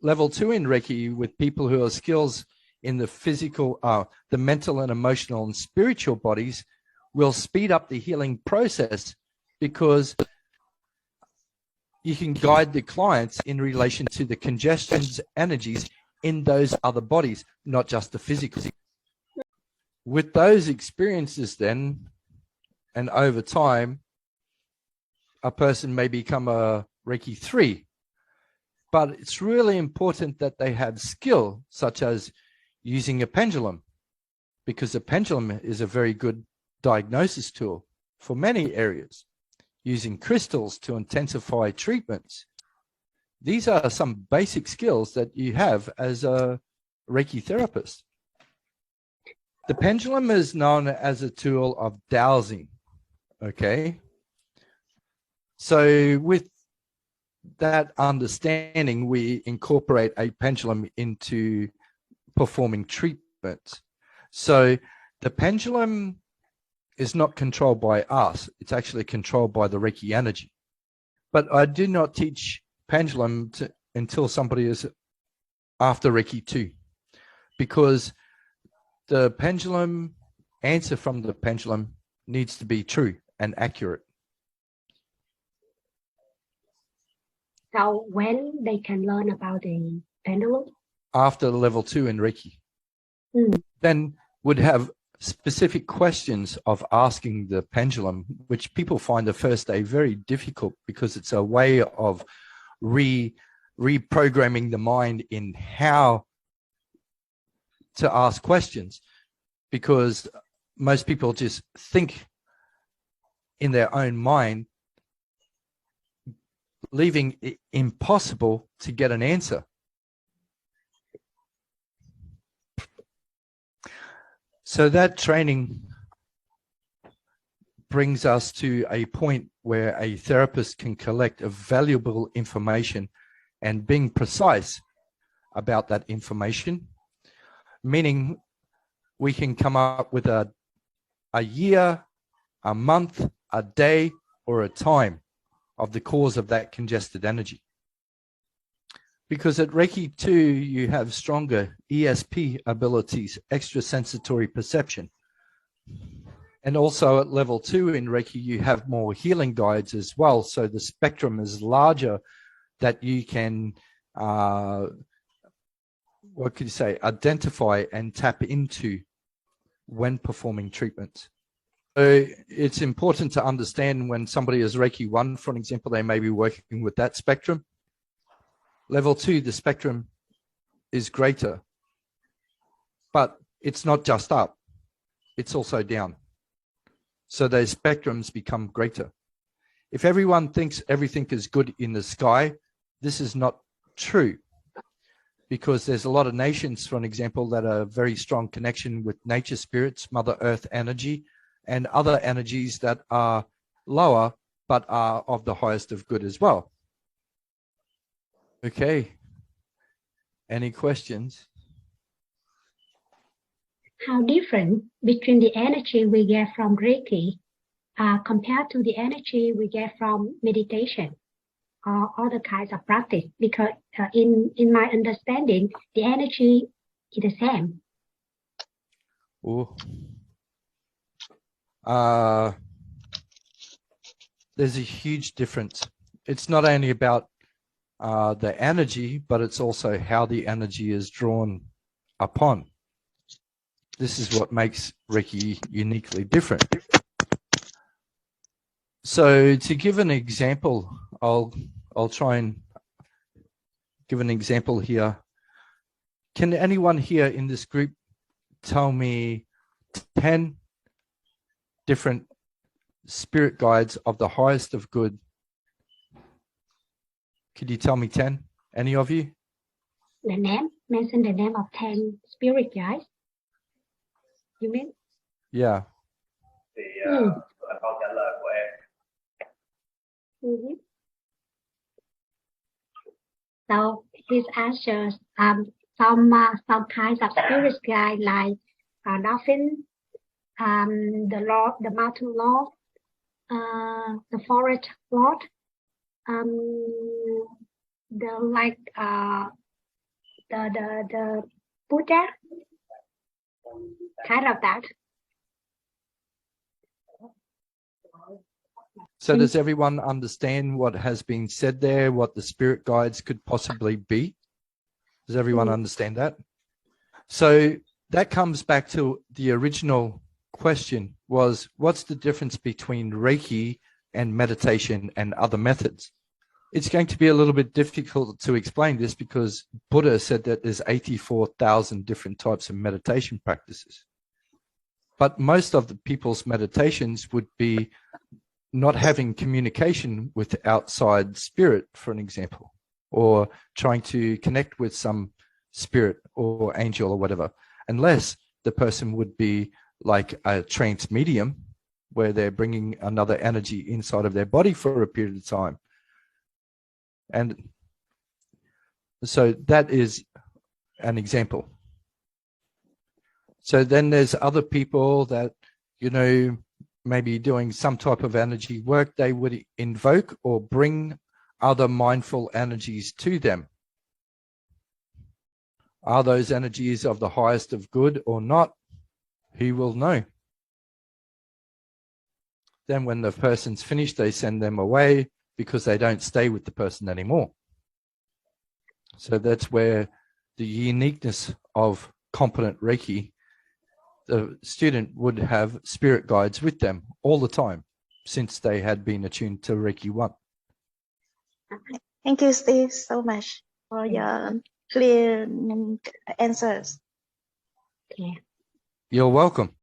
level 2 in Reiki with people who are skills in the physical, the mental and emotional and spiritual bodies will speed up the healing process, because you can guide the clients in relation to the congestions, energies in those other bodies, not just the physical. With those experiences then, and over time, a person may become a Reiki 3. But it's really important that they have skill, such as using a pendulum, because a pendulum is a very good diagnosis tool for many areas. Using crystals to intensify treatments. These are some basic skills that you have as a Reiki therapist. The pendulum is known as a tool of dowsing. Okay. So with that understanding, we incorporate a pendulum into performing treatments. So the pendulum is not controlled by us. It's actually controlled by the Reiki energy. But I do not teach pendulum until somebody is after Reiki 2, because the pendulum answer from the pendulum needs to be true and accurate. So when they can learn about the pendulum? After level 2 in Reiki. Then would have specific questions of asking the pendulum, which people find the first day very difficult, because it's a way of reprogramming the mind in how to ask questions, because most people just think in their own mind, leaving it impossible to get an answer. So that training brings us to a point where a therapist can collect a valuable information and being precise about that information, meaning we can come up with a year, a month, a day, or a time of the cause of that congested energy. Because at Reiki 2, you have stronger ESP abilities, extrasensory perception. And also at level 2 in Reiki, you have more healing guides as well. So the spectrum is larger that you can, what could you say, identify and tap into when performing treatments. So it's important to understand when somebody is Reiki 1, for an example, they may be working with that spectrum. Level 2, the spectrum is greater, but it's not just up, it's also down. So those spectrums become greater. If everyone thinks everything is good in the sky, this is not true, because there's a lot of nations, for an example, that are very strong connection with nature spirits, Mother Earth energy, and other energies that are lower, but are of the highest of good as well. Okay. Any questions? How different between the energy we get from Reiki compared to the energy we get from meditation or other kinds of practice? Because in my understanding, the energy is the same. There's a huge difference. It's not only about the energy, but it's also how the energy is drawn upon. This is what makes Reiki uniquely different. So to give an example, I'll try and give an example here. Can anyone here in this group tell me 10 different spirit guides of the highest of good? Could you tell me 10? Any of you? The name, mention the name of 10 spirit guides. You mean? Yeah. So his answers, some kinds of spirit guide like dolphin, the Lord, the mountain Lord, the forest Lord, the the Buddha, kind of that. So does everyone understand what has been said there, what the spirit guides could possibly be? Does everyone understand that? So that comes back to the original question was, what's the difference between Reiki and meditation and other methods? It's going to be a little bit difficult to explain this because Buddha said that there's 84,000 different types of meditation practices. But most of the people's meditations would be not having communication with outside spirit, for an example, or trying to connect with some spirit or angel or whatever, unless the person would be like a trance medium where they're bringing another energy inside of their body for a period of time. And so that is an example. So then there's other people that, you know, maybe doing some type of energy work, they would invoke or bring other mindful energies to them. Are those energies of the highest of good or not? Who will know? Then when the person's finished, they send them away because they don't stay with the person anymore. So that's where the uniqueness of competent Reiki, the student would have spirit guides with them all the time since they had been attuned to Reiki 1. Thank you, Steve, so much for your clear answers. Yeah. You're welcome.